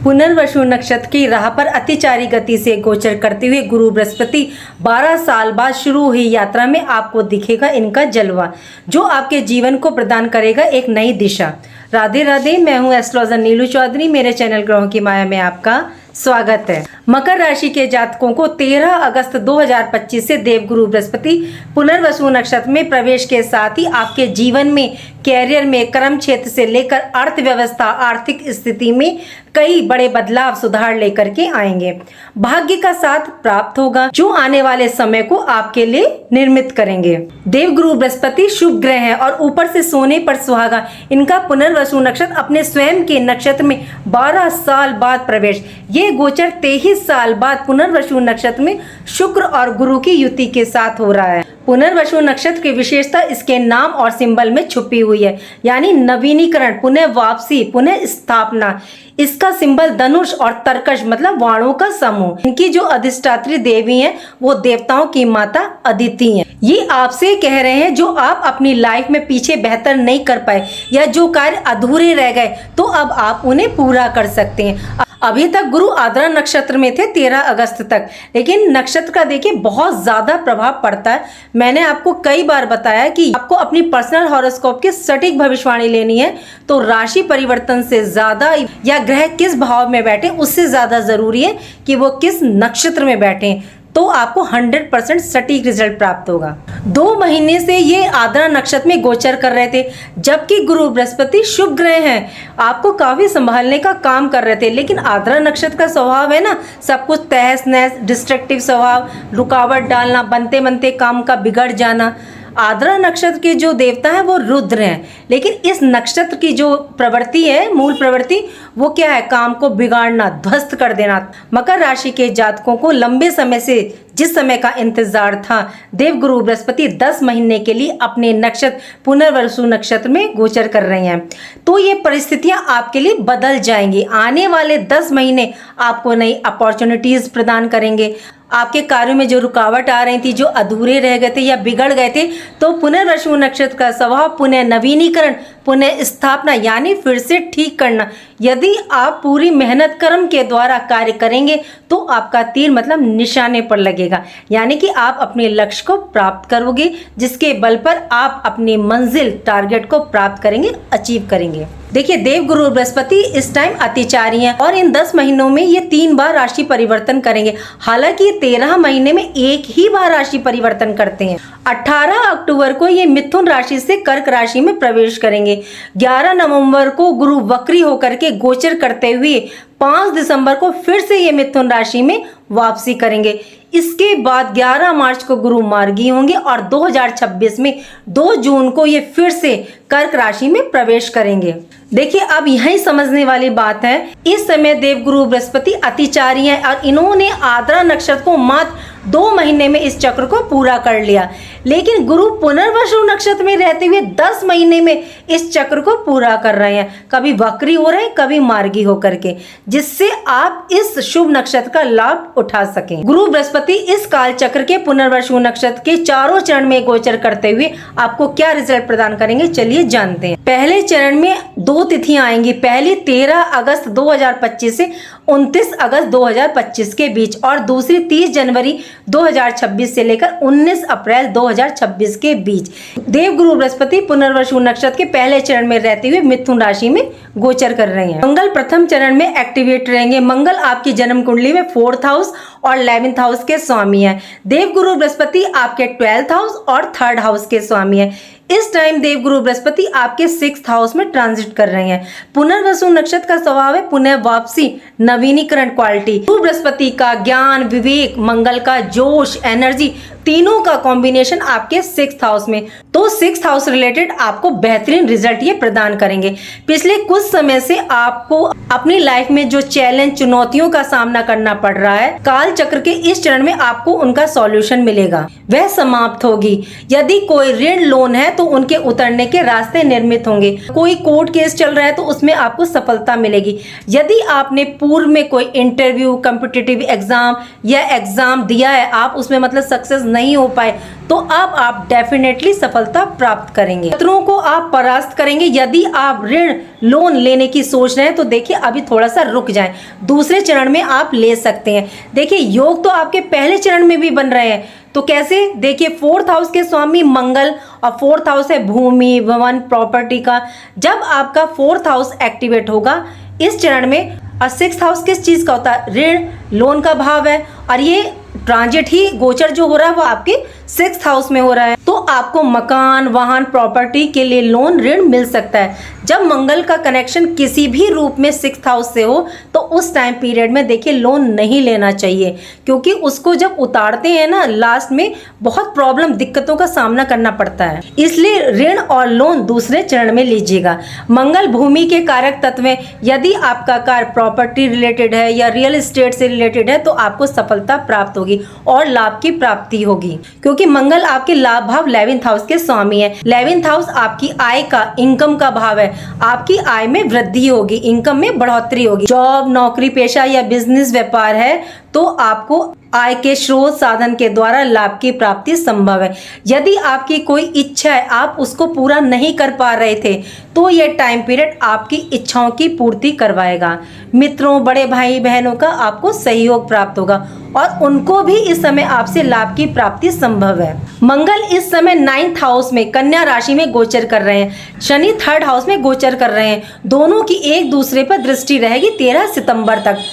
पुनर्वसु नक्षत्र की राह पर अतिचारी गति से गोचर करते हुए गुरु बृहस्पति 12 साल बाद शुरू हुई यात्रा में आपको दिखेगा इनका जलवा, जो आपके जीवन को प्रदान करेगा एक नई दिशा। राधे राधे, मैं हूं एस्ट्रोलॉजर नीलू चौधरी। मेरे चैनल ग्रहों की माया में आपका स्वागत है। मकर राशि के जातकों को 13 अगस्त 2025 से देवगुरु बृहस्पति पुनर्वसु नक्षत्र में प्रवेश के साथ ही आपके जीवन में, कैरियर में, कर्म क्षेत्र से लेकर अर्थव्यवस्था, आर्थिक स्थिति में कई बड़े बदलाव, सुधार लेकर के आएंगे। भाग्य का साथ प्राप्त होगा, जो आने वाले समय को आपके लिए निर्मित करेंगे। देवगुरु बृहस्पति शुभ ग्रह है और ऊपर से सोने पर सुहागा। इनका पुनर्वसु नक्षत्र अपने स्वयं के नक्षत्र में 12 साल बाद प्रवेश। ये गोचर 23 साल बाद पुनर्वसु नक्षत्र में शुक्र और गुरु की युति के साथ हो रहा है। पुनर्वसु नक्षत्र की विशेषता इसके नाम और सिंबल में छुपी हुई है, यानी नवीनीकरण, पुनः वापसी, पुनः स्थापना। इसका सिंबल धनुष और तरकश मतलब वाणों का समूह। इनकी जो अधिष्ठात्री देवी हैं वो देवताओं की माता अदिति हैं। ये आपसे कह रहे हैं जो आप अपनी लाइफ में पीछे बेहतर नहीं कर पाए या जो कार्य अधूरे रह गए, तो अब आप उन्हें पूरा कर सकते हैं। अभी तक गुरु आद्रा नक्षत्र में थे 13 अगस्त तक, लेकिन नक्षत्र का देखिए बहुत ज्यादा प्रभाव पड़ता है। मैंने आपको कई बार बताया कि आपको अपनी पर्सनल हॉरोस्कोप की सटीक भविष्यवाणी लेनी है तो राशि परिवर्तन से ज्यादा या ग्रह किस भाव में बैठे उससे ज्यादा जरूरी है कि वो किस नक्षत्र में बैठे, तो आपको 100% सटीक रिजल्ट प्राप्त होगा। 2 महीने से ये आद्रा नक्षत्र में गोचर कर रहे थे, जबकि गुरु बृहस्पति शुभ ग्रह हैं, आपको काफी संभालने का काम कर रहे थे। लेकिन आद्रा नक्षत्र का स्वभाव है ना, सब कुछ तहस नहस, डिस्ट्रक्टिव स्वभाव, रुकावट डालना, बनते बनते काम का बिगड़ जाना। आद्रा नक्षत्र के जो देवता है वो रुद्र हैं, लेकिन इस नक्षत्र की जो प्रवृत्ति है, मूल प्रवृत्ति, वो क्या है? काम को बिगाड़ना, ध्वस्त कर देना। मकर राशि के जातकों को लंबे समय से जिस समय का इंतजार था, देवगुरु बृहस्पति 10 महीने के लिए अपने नक्षत्र पुनर्वसु नक्षत्र में गोचर कर रहे हैं, तो ये परिस्थितियां आपके लिए बदल जाएंगी। आने वाले 10 महीने आपको नई अपॉर्चुनिटीज प्रदान करेंगे। आपके कार्यों में जो रुकावट आ रही थी, जो अधूरे रह गए थे या बिगड़ गए थे, तो पुनर्वसु नक्षत्र का स्वभाव पुनः नवीनीकरण, पुनः स्थापना, यानी फिर से ठीक करना। यदि आप पूरी मेहनत कर्म के द्वारा कार्य करेंगे तो आपका तीर मतलब निशाने पर लगेगा, यानी कि आप अपने लक्ष्य को प्राप्त करोगे, जिसके बल पर आप अपनी मंजिल, टारगेट को प्राप्त करेंगे, अचीव करेंगे। देखिए, देवगुरु बृहस्पति इस टाइम अतिचारी हैं और इन 10 महीनों में ये 3 बार राशि परिवर्तन करेंगे। हालांकि 13 महीने में एक ही बार राशि परिवर्तन करते हैं। 18 अक्टूबर को ये मिथुन राशि से कर्क राशि में प्रवेश करेंगे। 11 नवंबर को गुरु वक्री होकर के गोचर करते हुए 5 दिसंबर को फिर से ये मिथुन राशि में वापसी करेंगे। इसके बाद 11 मार्च को गुरु मार्गी होंगे और 2026 में 2 जून को ये फिर से कर्क राशि में प्रवेश करेंगे। देखिए, अब यही समझने वाली बात है, इस समय देवगुरु बृहस्पति अतिचारी हैं और इन्होंने आद्रा नक्षत्र को मात्र 2 महीने में इस चक्र को पूरा कर लिया, लेकिन गुरु पुनर्वसु नक्षत्र में रहते हुए 10 महीने में इस चक्र को पूरा कर रहे हैं। कभी वक्री हो रहे हैं, कभी मार्गी होकर के, जिससे आप इस शुभ नक्षत्र का लाभ उठा सकें। गुरु बृहस्पति इस काल चक्र के पुनर्वसु नक्षत्र के चारों चरण में गोचर करते हुए आपको क्या रिजल्ट प्रदान करेंगे, चलिए जानते हैं। पहले चरण में 2 तिथियां आएंगी। पहली 13 अगस्त 2025 से 29 अगस्त 2025 के बीच और दूसरी 30 जनवरी 2026 से लेकर 19 अप्रैल 2026 के बीच। देवगुरु बृहस्पति पुनर्वसु नक्षत्र के पहले चरण में रहते हुए मिथुन राशि में गोचर कर रहे हैं। मंगल प्रथम चरण में एक्टिवेट रहेंगे। मंगल आपकी जन्म कुंडली में 4th हाउस और 11th हाउस के स्वामी हैं। देवगुरु बृहस्पति आपके 12th हाउस और 3rd हाउस के स्वामी हैं। इस टाइम देवगुरु बृहस्पति आपके 6th हाउस में ट्रांजिट कर रहे हैं। पुनर्वसु नक्षत्र का स्वभाव है पुनः वापसी, नवीनीकरण क्वालिटी। गुरु बृहस्पति का ज्ञान, विवेक, मंगल का जोश, एनर्जी, तीनों का कॉम्बिनेशन आपके 6th हाउस में, तो 6th हाउस रिलेटेड आपको बेहतरीन रिजल्ट ये प्रदान करेंगे। पिछले कुछ समय से आपको अपनी लाइफ में जो चैलेंज, चुनौतियों का सामना करना पड़ रहा है, काल चक्र के इस चरण में आपको उनका सॉल्यूशन मिलेगा, वह समाप्त होगी। यदि कोई ऋण, लोन है तो उनके उतरने के रास्ते निर्मित होंगे। कोई कोर्ट केस चल रहा है तो उसमें आपको सफलता मिलेगी। यदि आपने पूर्व में कोई इंटरव्यू, कॉम्पिटिटिव एग्जाम या एग्जाम दिया है, आप उसमें मतलब सक्सेस नहीं हो पाए, तो अब आप डेफिनेटली सफलता प्राप्त करेंगे। शत्रुओं को आप परास्त करेंगे। यदि आप ऋण लोन लेने की सोच रहे हैं तो देखिए अभी थोड़ा सा रुक जाएं, दूसरे चरण में आप ले सकते हैं। देखिए योग तो आपके पहले चरण में भी बन रहे हैं, तो कैसे? देखिए 4th हाउस के स्वामी मंगल और 4th हाउस है भूमि, भवन, प्रॉपर्टी का। जब आपका 4th हाउस एक्टिवेट होगा इस चरण में, और 6th हाउस किस चीज का होता है? ऋण लोन का भाव है, और ये ट्रांजिट ही गोचर जो हो रहा है वो आपके 6th हाउस में हो रहा है। तो आपको मकान, वाहन, प्रॉपर्टी के लिए लोन, ऋण मिल सकता है। जब मंगल का कनेक्शन किसी भी रूप में 6th हाउस से हो तो उस टाइम पीरियड में देखिए लोन नहीं लेना चाहिए, क्योंकि उसको जब उतारते हैं ना लास्ट में बहुत प्रॉब्लम, दिक्कतों का सामना करना पड़ता है। इसलिए ऋण और लोन दूसरे चरण में लीजिएगा। मंगल भूमि के कारक तत्व हैं। यदि आपका कार्य प्रॉपर्टी रिलेटेड है या रियल एस्टेट से रिलेटेड है तो आपको सफलता प्राप्त होगी और लाभ की प्राप्ति होगी, क्योंकि मंगल आपके लाभ भाव 11th हाउस के स्वामी है। 11th हाउस आपकी आय का, इनकम का भाव है। आपकी आय में वृद्धि होगी, इनकम में बढ़ोतरी होगी। जॉब, नौकरी पेशा या बिजनेस व्यापार है तो आपको आय के स्रोत साधन के द्वारा लाभ की प्राप्ति संभव है। यदि आपकी कोई इच्छा है, आप उसको पूरा नहीं कर पा रहे थे, तो ये टाइम पीरियड आपकी इच्छाओं की पूर्ति करवाएगा। मित्रों, बड़े भाई बहनों का आपको सहयोग प्राप्त होगा और उनको भी इस समय आपसे लाभ की प्राप्ति संभव है। मंगल इस समय 9th हाउस में कन्या राशि में गोचर कर रहे हैं, शनि 3rd हाउस में गोचर कर रहे हैं। दोनों की एक दूसरे पर दृष्टि रहेगी 13 सितंबर तक।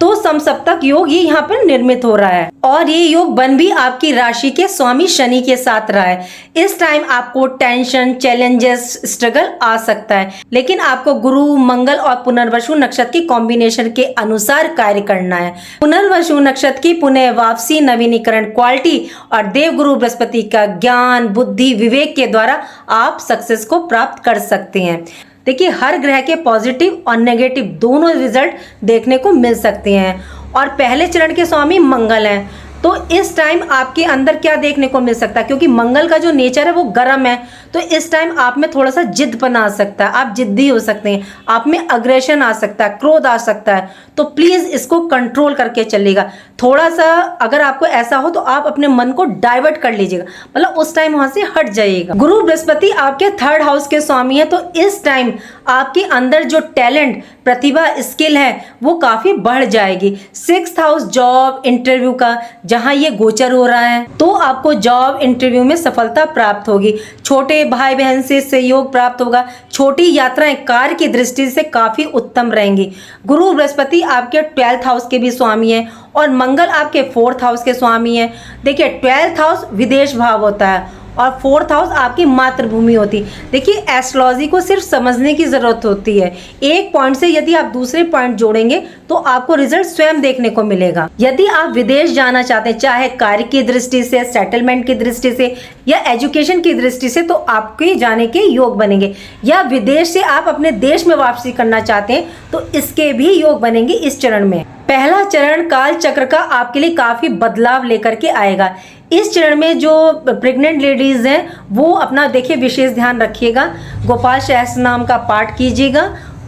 तो समसप्तक योग ये यहाँ पर निर्मित हो रहा है, और ये योग बन भी आपकी राशि के स्वामी शनि के साथ रहा है। इस टाइम आपको टेंशन, चैलेंजेस, स्ट्रगल आ सकता है, लेकिन आपको गुरु, मंगल और पुनर्वसु नक्षत्र की कॉम्बिनेशन के अनुसार कार्य करना है। पुनर्वसु नक्षत्र की पुनः वापसी, नवीनीकरण क्वालिटी और देवगुरु बृहस्पति का ज्ञान, बुद्धि, विवेक के द्वारा आप सक्सेस को प्राप्त कर सकते हैं। देखिए हर ग्रह के पॉजिटिव और नेगेटिव दोनों रिजल्ट देखने को मिल सकते हैं, और पहले चरण के स्वामी मंगल हैं। तो इस टाइम आपके अंदर क्या देखने को मिल सकता है, क्योंकि मंगल का जो नेचर है वो गर्म है, तो इस टाइम आप में थोड़ा सा जिद्दपन आ सकता है, आप जिद्दी हो सकते हैं, आप में अग्रेशन आ सकता है, क्रोध आ सकता है। तो प्लीज इसको कंट्रोल करके चलिएगा। थोड़ा सा अगर आपको ऐसा हो तो आप अपने मन को डाइवर्ट कर लीजिएगा, मतलब उस टाइम वहां से हट जाइएगा। गुरु बृहस्पति आपके 3rd हाउस के स्वामी है, तो इस टाइम आपके अंदर जो टैलेंट, प्रतिभा, स्किल है वो काफी बढ़ जाएगी। 6th हाउस जॉब, इंटरव्यू का जहां ये गोचर हो रहा है, तो आपको जॉब, इंटरव्यू में सफलता प्राप्त होगी। छोटे भाई बहन से सहयोग प्राप्त होगा। छोटी यात्राएं कार्य की दृष्टि से काफी उत्तम रहेंगी। गुरु बृहस्पति आपके 12th हाउस के भी स्वामी है और मंगल आपके 4th हाउस के स्वामी है। देखिए 12th हाउस विदेश भाव होता है और 4th हाउस आपकी मातृभूमि होती है। देखिए एस्ट्रोलॉजी को सिर्फ समझने की जरूरत होती है, एक पॉइंट से यदि आप दूसरे पॉइंट जोड़ेंगे तो आपको रिजल्ट स्वयं देखने को मिलेगा। यदि आप विदेश जाना चाहते हैं, चाहे कार्य की दृष्टि से, सेटलमेंट की दृष्टि से या एजुकेशन की दृष्टि से, तो आपके जाने के योग बनेंगे। या विदेश से आप अपने देश में वापसी करना चाहते हैं तो इसके भी योग बनेंगे इस चरण में। पहला चरण काल चक्र का आपके लिए काफी बदलाव लेकर के आएगा। इस चरण में जो प्रेग्नेंट लेडीज हैं वो अपना देखिए विशेष ध्यान रखिएगा। गोपाल सहस्त्र नाम का पाठ कीजिएगा।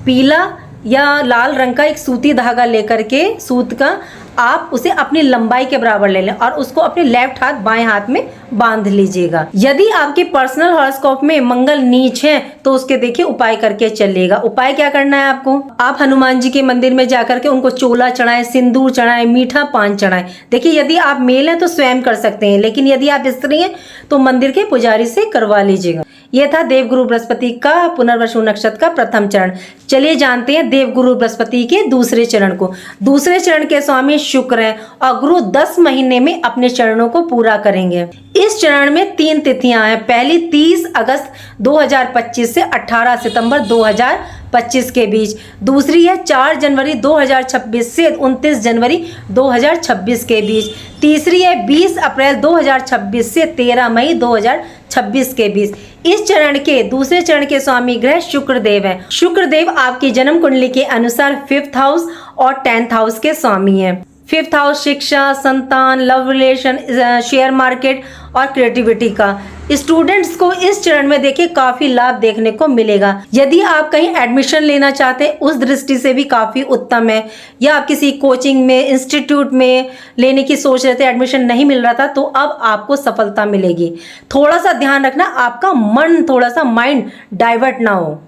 पीला या लाल रंग का एक सूती धागा लेकर के, सूत का, आप उसे अपनी लंबाई के बराबर ले लें और उसको अपने लेफ्ट हाथ बाएं हाथ में बांध लीजिएगा। यदि आपके पर्सनल हॉरोस्कोप में मंगल नीच है तो उसके देखिए उपाय करके चलिएगा। उपाय क्या करना है आपको? आप हनुमान जी के मंदिर में जाकर के उनको चोला चढ़ाएं, सिंदूर चढ़ाएं, मीठा पान चढ़ाएं। देखिए यदि आप मेल हैं तो स्वयं कर सकते हैं, लेकिन यदि आप स्त्री हैं तो मंदिर के पुजारी से करवा लीजिएगा। यह था देवगुरु बृहस्पति का पुनर्वसु नक्षत्र का प्रथम चरण। चलिए जानते हैं देवगुरु बृहस्पति के दूसरे चरण को। दूसरे चरण के स्वामी शुक्र हैं और गुरु 10 महीने में अपने चरणों को पूरा करेंगे। इस चरण में 3 तिथियां हैं। पहली 30 अगस्त 2025 से 18 सितंबर 2025 के बीच। दूसरी है 4 जनवरी 2026 से 29 जनवरी 2026 के बीच। तीसरी है 20 अप्रैल 2026 से 13 मई 2026 के बीच। इस चरण के दूसरे चरण के स्वामी ग्रह शुक्रदेव हैं। शुक्रदेव आपकी जन्म कुंडली के अनुसार 5th हाउस और 10th हाउस के स्वामी हैं। 5th हाउस शिक्षा, संतान, लव रिलेशन, शेयर मार्केट और क्रिएटिविटी का। स्टूडेंट्स को इस चरण में देखिए काफी लाभ देखने को मिलेगा। यदि आप कहीं एडमिशन लेना चाहते हैं उस दृष्टि से भी काफी उत्तम है, या आप किसी कोचिंग में, इंस्टीट्यूट में लेने की सोच रहे थे, एडमिशन नहीं मिल रहा था, तो अब आपको सफलता मिलेगी। थोड़ा सा ध्यान रखना आपका मन, थोड़ा सा माइंड डाइवर्ट ना हो।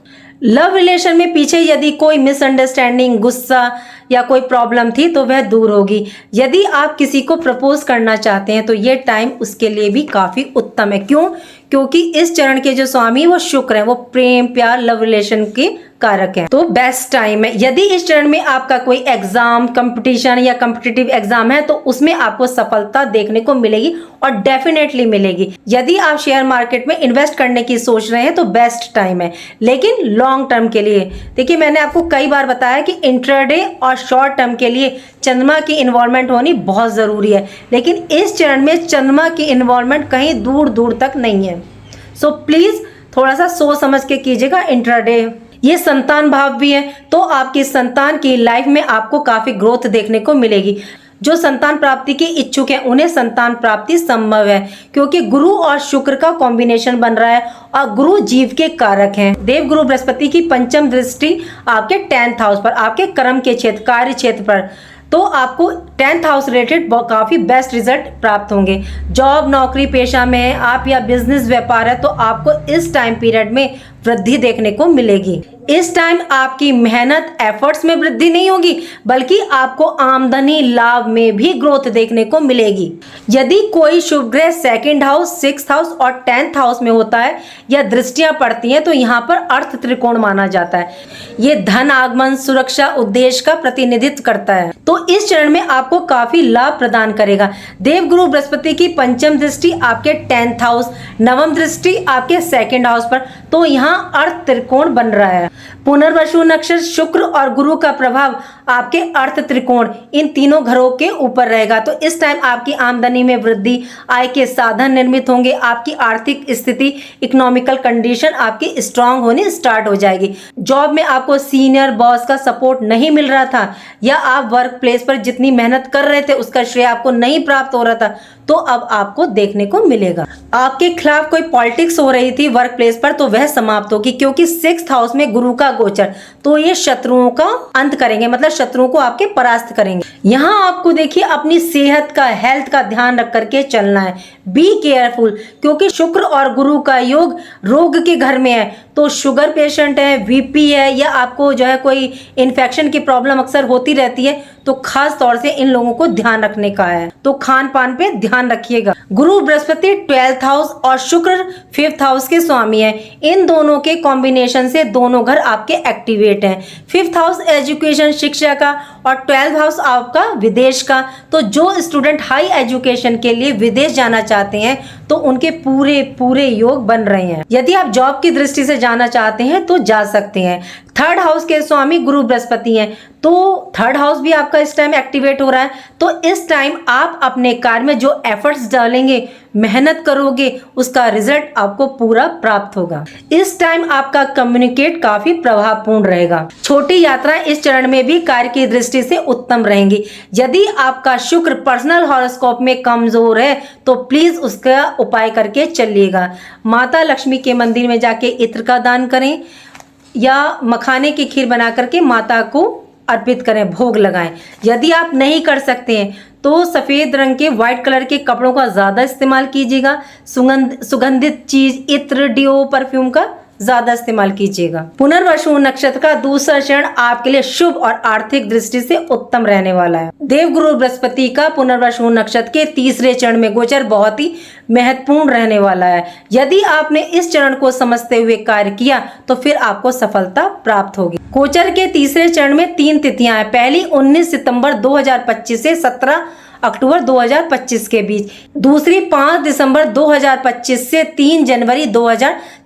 लव रिलेशन में पीछे यदि कोई मिसअंडरस्टैंडिंग, गुस्सा या कोई प्रॉब्लम थी तो वह दूर होगी। यदि आप किसी को प्रपोज करना चाहते हैं तो ये टाइम उसके लिए भी काफी उत्तम है। क्यों? क्योंकि इस चरण के जो स्वामी वो शुक्र है, वो प्रेम, प्यार, लव रिलेशन के कारक है, तो बेस्ट टाइम है। यदि इस चरण में आपका कोई एग्जाम, कंपटीशन या कॉम्पिटिटिव एग्जाम है तो उसमें आपको सफलता देखने को मिलेगी और डेफिनेटली मिलेगी। यदि आप शेयर मार्केट में इन्वेस्ट करने की सोच रहे हैं तो बेस्ट टाइम है, लेकिन लॉन्ग टर्म के लिए देखिए, मैंने आपको कई बार बताया कि इंट्राडे और शॉर्ट टर्म के लिए चंद्रमा की इन्वॉल्वमेंट होनी बहुत जरूरी है, लेकिन इस चरण में चंद्रमा की इन्वॉल्वमेंट कहीं दूर दूर तक नहीं है। सो प्लीज थोड़ा सा सोच समझ के कीजिएगा इंट्राडे। ये संतान भाव भी है, तो आपकी संतान की लाइफ में आपको काफी ग्रोथ देखने को मिलेगी। जो संतान प्राप्ति के इच्छुक हैं उन्हें संतान प्राप्ति संभव है, क्योंकि गुरु और शुक्र का कॉम्बिनेशन बन रहा है और गुरु जीव के कारक हैं। देव गुरु बृहस्पति की पंचम दृष्टि आपके 10th हाउस पर, आपके कर्म के क्षेत्र, कार्य क्षेत्र पर, तो आपको 10th हाउस रिलेटेड काफी बेस्ट रिजल्ट प्राप्त होंगे। जॉब, नौकरी पेशा में है आप या बिजनेस व्यापार है तो आपको इस टाइम पीरियड में वृद्धि देखने को मिलेगी। इस टाइम आपकी मेहनत, एफर्ट्स में वृद्धि नहीं होगी, बल्कि आपको आमदनी, लाभ में भी ग्रोथ देखने को मिलेगी। यदि कोई शुभ ग्रह 2nd हाउस, 6th हाउस और 10th हाउस में होता है या दृष्टियां पड़ती हैं तो यहाँ पर अर्थ त्रिकोण माना जाता है। ये धन आगमन, सुरक्षा, उद्देश्य का प्रतिनिधित्व करता है, तो इस चरण में आपको काफी लाभ प्रदान करेगा। देव गुरु बृहस्पति की पंचम दृष्टि आपके 10th हाउस, नवम दृष्टि आपके 2nd हाउस पर, तो यहाँ अर्थ त्रिकोण बन रहा है। पुनर्वसु नक्षत्र, शुक्र और गुरु का प्रभाव आपके अर्थ त्रिकोण, इन तीनों घरों के ऊपर रहेगा, तो इस टाइम आपकी आमदनी में वृद्धि, आय के साधन निर्मित होंगे, आपकी आर्थिक स्थिति, इकोनॉमिकल कंडीशन आपकी स्ट्रांग होनी स्टार्ट हो जाएगी। जॉब में आपको सीनियर बॉस का सपोर्ट नहीं मिल रहा था, या आप वर्क प्लेस पर जितनी मेहनत कर रहे थे उसका श्रेय आपको नहीं प्राप्त हो रहा था, तो अब आपको देखने को मिलेगा। आपके खिलाफ कोई पॉलिटिक्स हो रही थी वर्क प्लेस पर तो वह समाप्त होगी, क्योंकि 6th हाउस में गुरु का गोचर, तो ये शत्रुओं का अंत करेंगे, मतलब शत्रुओं को आपके परास्त करेंगे। यहाँ आपको देखिए अपनी सेहत का, हेल्थ का ध्यान रख करके चलना है। बी केयरफुल, क्योंकि शुक्र और गुरु का योग रोग के घर में है, तो शुगर पेशेंट है, वीपी है, या आपको जो है कोई इन्फेक्शन की प्रॉब्लम अक्सर होती रहती है, तो खास तौर से इन लोगों को ध्यान रखने का है, तो खान पान पे ध्यान रखिएगा। गुरु बृहस्पति 12th हाउस और शुक्र 5th हाउस के स्वामी है, इन दोनों के कॉम्बिनेशन से दोनों घर आपके एक्टिवेट हैं। 5th हाउस एजुकेशन, शिक्षा का, और 12th हाउस आपका विदेश का, तो जो स्टूडेंट हाई एजुकेशन के लिए विदेश जाना चाहते हैं तो उनके पूरे पूरे योग बन रहे हैं। यदि आप जॉब की दृष्टि से जाना चाहते हैं तो जा सकते हैं। 3rd हाउस के स्वामी गुरु बृहस्पति हैं, तो 3rd हाउस भी आपका इस टाइम एक्टिवेट हो रहा है, तो इस टाइम आप अपने कार्य में जो एफर्ट्स डालेंगे, मेहनत करोगे, उसका रिजल्ट आपको पूरा प्राप्त होगा। इस टाइम आपका कम्युनिकेट काफी प्रभावपूर्ण रहेगा। छोटी यात्राएं इस चरण में भी कार्य की दृष्टि से उत्तम रहेंगी। यदि आपका शुक्र पर्सनल हॉरोस्कोप में कमजोर है तो प्लीज उसका उपाय करके चलिएगा। माता लक्ष्मी के मंदिर में जाके इत्र का दान करें, या मखाने की खीर बना करके माता को अर्पित करें, भोग लगाएं। यदि आप नहीं कर सकते हैं तो सफेद रंग के, व्हाइट कलर के कपड़ों का ज्यादा इस्तेमाल कीजिएगा। सुगंधित चीज, इत्र, डिओ, परफ्यूम का ज्यादा इस्तेमाल कीजिएगा। पुनर्वसु नक्षत्र का दूसरा चरण आपके लिए शुभ और आर्थिक दृष्टि से उत्तम रहने वाला है। देवगुरु बृहस्पति का पुनर्वसु नक्षत्र के तीसरे चरण में गोचर बहुत ही महत्वपूर्ण रहने वाला है। यदि आपने इस चरण को समझते हुए कार्य किया तो फिर आपको सफलता प्राप्त होगी। गोचर के तीसरे चरण में 3 तिथियां हैं। पहली 19 सितंबर 2025 से 17 अक्टूबर 2025 के बीच, दूसरी 5 दिसंबर 2025 से 3 जनवरी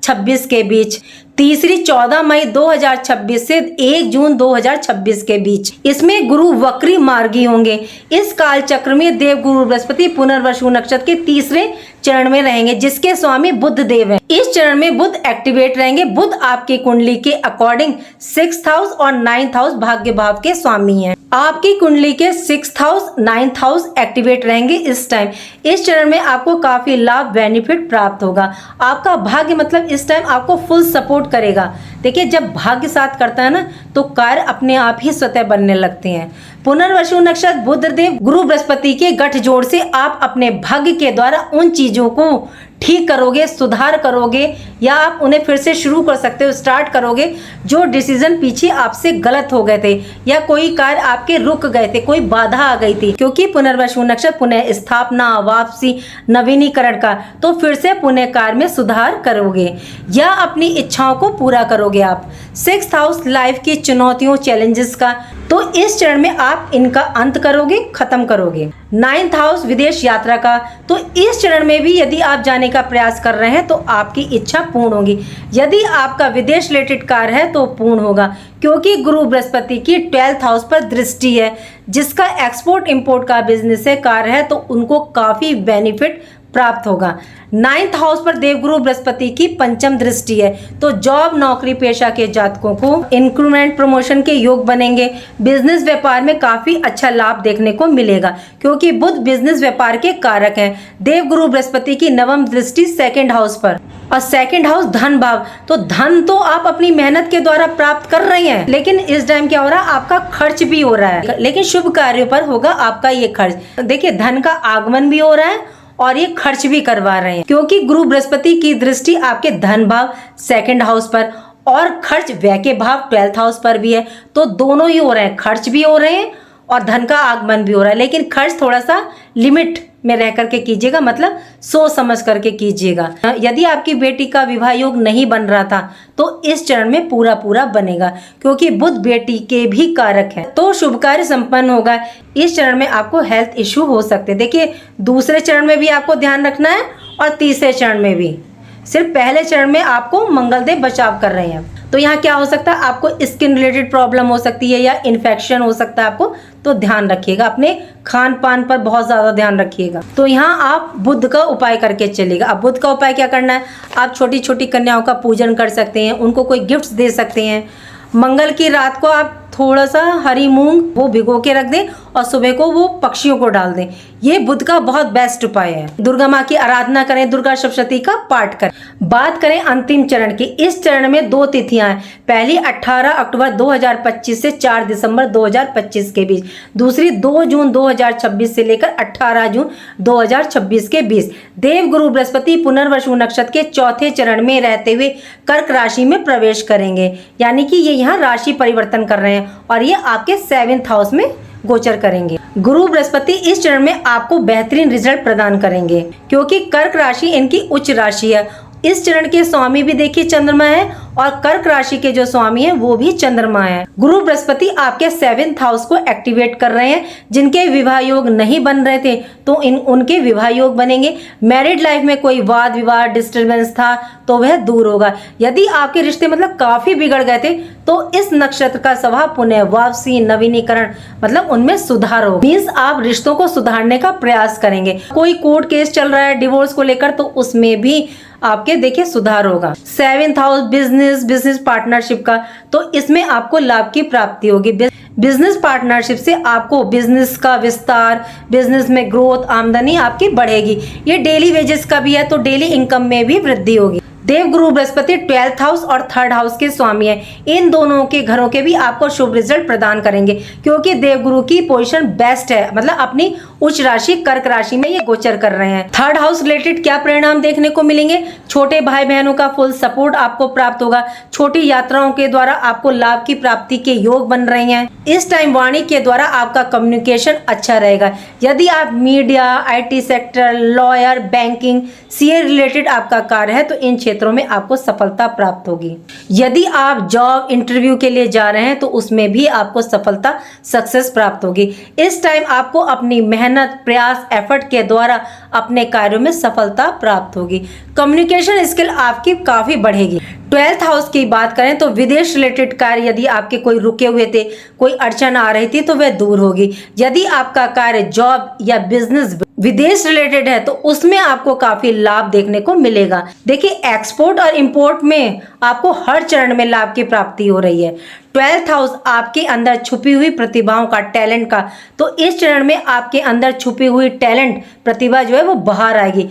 2026 के बीच, तीसरी 14 मई 2026 से 1 जून 2026 के बीच। इसमें गुरु वक्री मार्गी होंगे। इस काल चक्र में देव गुरु बृहस्पति पुनर्वसु नक्षत्र के तीसरे चरण में रहेंगे, जिसके स्वामी बुध देव हैं। इस चरण में बुध एक्टिवेट रहेंगे। बुध आपकी कुंडली के अकॉर्डिंग 6th हाउस और 9th हाउस भाग्य भाव के स्वामी हैं। आपकी कुंडली के 6th house 9th house activate रहेंगे इस टाइम। इस चरण में आपको काफी लाभ बेनिफिट प्राप्त होगा। आपका भाग्य मतलब इस टाइम आपको फुल सपोर्ट करेगा। देखिए, जब भाग्य साथ करता है ना तो कार्य अपने आप ही स्वतः बनने लगते हैं। पुनर्वसु नक्षत्र बुधदेव गुरु बृहस्पति के गठजोड़ से आप अपने भाग्य के द्वारा उन चीजों को ठीक करोगे, सुधार करोगे, या आप उन्हें फिर से शुरू कर सकते हो, स्टार्ट करोगे जो डिसीजन पीछे आपसे गलत हो गए थे या कोई कार्य आपके रुक गए थे, कोई बाधा आ गई थी। क्योंकि पुनर्वसु नक्षत्र पुनः स्थापना, वापसी, नवीनीकरण का, तो फिर से पुनः कार्य में सुधार करोगे या अपनी इच्छाओं को पूरा करोगे आप। 6th हाउस लाइफ की चुनौतियों, चैलेंजेस का, तो इस चरण में आप इनका अंत करोगे, खत्म करोगे। 9th हाउस विदेश यात्रा का, तो इस चरण में भी यदि आप जाने का प्रयास कर रहे हैं तो आपकी इच्छा पूर्ण होगी। यदि आपका विदेश रिलेटेड कार्य है तो पूर्ण होगा, क्योंकि गुरु बृहस्पति की 12th हाउस पर दृष्टि है। जिसका एक्सपोर्ट इंपोर्ट का बिजनेस है, कार्य है, तो उनको काफी बेनिफिट प्राप्त होगा। 9th हाउस पर देवगुरु बृहस्पति की पंचम दृष्टि है, तो जॉब, नौकरी पेशा के जातकों को इंक्रीमेंट, प्रमोशन के योग बनेंगे। बिजनेस व्यापार में काफी अच्छा लाभ देखने को मिलेगा, क्योंकि बुध बिजनेस व्यापार के कारक हैं। देवगुरु बृहस्पति की नवम दृष्टि 2nd हाउस पर, और 2nd हाउस धन भाव, तो धन तो आप अपनी मेहनत के द्वारा प्राप्त कर रहे हैं, लेकिन इस टाइम क्या हो रहा है, आपका खर्च भी हो रहा है, लेकिन शुभ कार्यों पर होगा आपका ये खर्च। देखिए, धन का आगमन भी हो रहा है और ये खर्च भी करवा रहे हैं, क्योंकि गुरु बृहस्पति की दृष्टि आपके धन भाव 2nd हाउस पर और खर्च व्यय के भाव 12th हाउस पर भी है। तो दोनों ही हो रहे हैं, खर्च भी हो रहे हैं और धन का आगमन भी हो रहा है, लेकिन खर्च थोड़ा सा लिमिट में रह करके कीजिएगा, मतलब सोच समझ करके कीजिएगा। यदि आपकी बेटी का विवाह योग नहीं बन रहा था तो इस चरण में पूरा बनेगा, क्योंकि बुध बेटी के भी कारक है, तो शुभ कार्य संपन्न होगा। इस चरण में आपको हेल्थ इश्यू हो सकते हैं। देखिए, दूसरे चरण में भी आपको ध्यान रखना है और तीसरे चरण में भी। सिर्फ पहले चरण में आपको मंगलदेव बचाव कर रहे हैं, तो यहाँ क्या हो सकता है, आपको स्किन रिलेटेड प्रॉब्लम हो सकती है या इन्फेक्शन हो सकता है आपको, तो ध्यान रखिएगा, अपने खान पान पर बहुत ज्यादा ध्यान रखिएगा। तो यहाँ आप बुध का उपाय करके चलिएगा। अब बुध का उपाय क्या करना है, आप छोटी छोटी कन्याओं का पूजन कर सकते हैं, उनको कोई गिफ्ट्स दे सकते हैं। मंगल की रात को आप थोड़ा सा हरी मूंग वो भिगो के रख दें और सुबह को वो पक्षियों को डाल दें। ये बुध का बहुत बेस्ट उपाय है। दुर्गा माँ की आराधना करें, दुर्गा सप्तशती का पाठ करें। बात करें अंतिम चरण की, इस चरण में 2 तिथियां हैं। पहली 18 अक्टूबर 2025 से 4 दिसंबर 2025 के बीच, दूसरी 2 जून 2026 से लेकर 18 जून 2026 के बीच। देव गुरु बृहस्पति पुनर्वसु नक्षत्र के चौथे चरण में रहते हुए कर्क राशि में प्रवेश करेंगे, यानी कि ये यहाँ राशि परिवर्तन कर रहे हैं और ये आपके 7th हाउस में गोचर करेंगे। गुरु बृहस्पति इस चरण में आपको बेहतरीन रिजल्ट प्रदान करेंगे, क्योंकि कर्क राशि इनकी उच्च राशि है। इस चरण के स्वामी भी देखिए चंद्रमा है और कर्क राशि के जो स्वामी है वो भी चंद्रमा है। गुरु बृहस्पति आपके 7th हाउस को एक्टिवेट कर रहे हैं। जिनके विवाह योग नहीं बन रहे थे तो उनके विवाह योग बनेंगे। मैरिड लाइफ में कोई वाद विवाद डिस्टर्बेंस था तो वह दूर होगा। यदि आपके रिश्ते मतलब काफी बिगड़ गए थे तो इस नक्षत्र का स्वभाव पुनः वापसी, नवीनीकरण, मतलब उनमें सुधार होगा। मीन्स आप रिश्तों को सुधारने का प्रयास करेंगे। कोई कोर्ट केस चल रहा है डिवोर्स को लेकर तो उसमें भी आपके देखिए सुधार होगा। 7th हाउस बिजनेस पार्टनरशिप का, तो इसमें आपको लाभ की प्राप्ति होगी। बिजनेस पार्टनरशिप से आपको बिजनेस का विस्तार, बिजनेस में ग्रोथ, आमदनी आपकी बढ़ेगी। ये डेली वेजेस का भी है तो डेली इनकम में भी वृद्धि होगी। देव गुरु बृहस्पति 12th हाउस और 3rd हाउस के स्वामी हैं। इन दोनों के घरों के भी आपको शुभ रिजल्ट प्रदान करेंगे, क्योंकि देव गुरु की पोजीशन बेस्ट है, मतलब अपनी उच्च राशि कर्क राशि में ये गोचर कर रहे हैं। 3rd हाउस रिलेटेड क्या परिणाम देखने को मिलेंगे, छोटे भाई बहनों का फुल सपोर्ट आपको प्राप्त होगा। छोटी यात्राओं के द्वारा आपको लाभ की प्राप्ति के योग बन रहे हैं। इस टाइम वाणी के द्वारा आपका कम्युनिकेशन अच्छा रहेगा। यदि आप media, IT sector, lawyer, banking, CA related आपका कार्य है तो इन क्षेत्रों क्षेत्रों में आपको सफलता प्राप्त होगी। यदि आप जॉब इंटरव्यू के लिए जा रहे हैं तो उसमें भी आपको सफलता सक्सेस प्राप्त होगी। इस टाइम आपको अपनी मेहनत, प्रयास, एफर्ट के द्वारा अपने कार्यों में सफलता प्राप्त होगी। कम्युनिकेशन स्किल आपकी काफी बढ़ेगी। 12th हाउस की बात करें तो विदेश रिलेटेड कार्य यदि आपके कोई रुके हुए थे, कोई अड़चन आ रही थी तो वह दूर होगी। यदि आपका कार्य जॉब या बिजनेस विदेश रिलेटेड है तो उसमें आपको काफी लाभ देखने को मिलेगा। देखिए, एक्सपोर्ट और इंपोर्ट में आपको हर चरण में लाभ की प्राप्ति हो रही है। 12th हाउस आपके अंदर छुपी हुई प्रतिभाओं का, टैलेंट का, तो इस चरण में आपके अंदर छुपी हुई टैलेंट, प्रतिभा जो है वो बाहर आएगी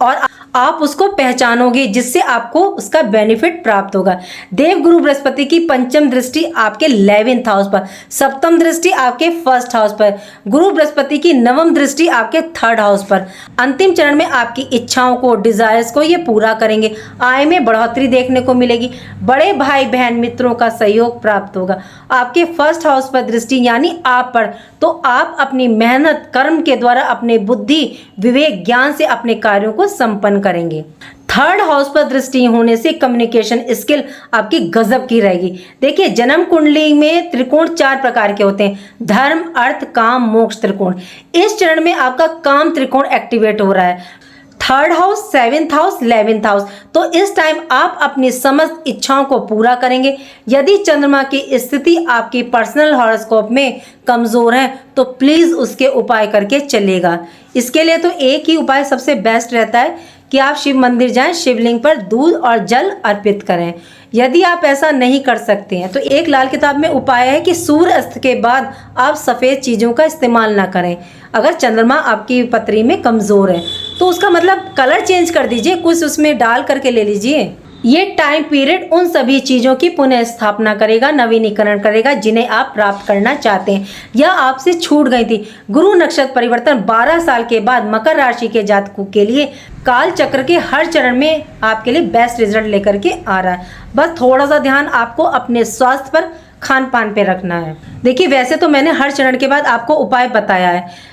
और आप उसको पहचानोगे, जिससे आपको उसका बेनिफिट प्राप्त होगा। देवगुरु बृहस्पति की पंचम दृष्टि आपके 11th हाउस पर, सप्तम दृष्टि आपके 1st हाउस पर, गुरु बृहस्पति की नवम दृष्टि आपके 3rd हाउस पर। अंतिम चरण में आपकी इच्छाओं को, डिजायर्स को ये पूरा करेंगे। आय में बढ़ोतरी देखने को मिलेगी। बड़े भाई बहन मित्रों का सहयोग प्राप्त होगा। आपके 1st हाउस पर दृष्टि यानी आप पर, तो आप अपनी मेहनत, कर्म के द्वारा अपने बुद्धि, विवेक, ज्ञान से अपने कार्यों को संपन्न करेंगे। 3rd हाउस पर दृष्टि होने से कम्युनिकेशन स्किल आपकी गजब की रहेगी। देखिए, जन्म कुंडली में त्रिकोण 4 प्रकार के होते हैं: धर्म, अर्थ, काम, मोक्ष त्रिकोण। इस चरण में आपका काम त्रिकोण एक्टिवेट हो रहा है। 3rd house, 7th house, 11th house, तो इस टाइम आप अपनी समस्त इच्छाओं को पूरा करेंगे। यदि चंद्रमा की स्थिति आपकी पर्सनल हॉरोस्कोप में कमजोर है तो प्लीज उसके उपाय करके चलेगा। इसके लिए तो एक ही उपाय सबसे बेस्ट रहता है कि आप शिव मंदिर जाएं, शिवलिंग पर दूध और जल अर्पित करें। यदि आप ऐसा नहीं कर सकते हैं तो एक लाल किताब में उपाय है कि सूर्य अस्त के बाद आप सफ़ेद चीज़ों का इस्तेमाल ना करें। अगर चंद्रमा आपकी पत्री में कमज़ोर है तो उसका मतलब कलर चेंज कर दीजिए, कुछ उसमें डाल करके ले लीजिए। ये टाइम पीरियड उन सभी चीज़ों की पुनः स्थापना करेगा, नवीनीकरण करेगा जिन्हें आप प्राप्त करना चाहते हैं या आपसे छूट गई थी। गुरु नक्षत्र परिवर्तन 12 साल के बाद मकर राशि के जातकों के लिए काल चक्र के हर चरण में आपके लिए बेस्ट रिजल्ट लेकर के आ रहा है। बस थोड़ा सा ध्यान आपको अपने स्वास्थ्य पर, खान पान पे रखना है। देखिए, वैसे तो मैंने हर चरण के बाद आपको उपाय बताया है।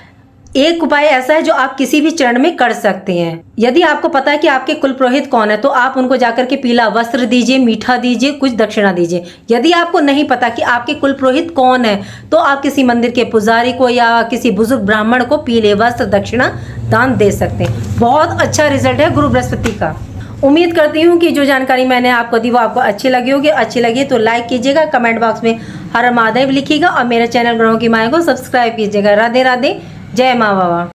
एक उपाय ऐसा है जो आप किसी भी चरण में कर सकते हैं। यदि आपको पता है कि आपके कुल पुरोहित कौन है तो आप उनको जाकर के पीला वस्त्र दीजिए, मीठा दीजिए, कुछ दक्षिणा दीजिए। यदि आपको नहीं पता कि आपके कुल पुरोहित कौन है तो आप किसी मंदिर के पुजारी को या किसी बुजुर्ग ब्राह्मण को पीले वस्त्र, दक्षिणा दान दे सकते हैं। बहुत अच्छा रिजल्ट है गुरु बृहस्पति का। उम्मीद करती हूँ कि जो जानकारी मैंने आपको दी वो आपको अच्छी लगी होगी। अच्छी लगी तो लाइक कीजिएगा, कमेंट बॉक्स में हर महादेव लिखिएगा और मेरे चैनल ग्रहों की माया को सब्सक्राइब कीजिएगा। राधे राधे, जय माँ बाबा।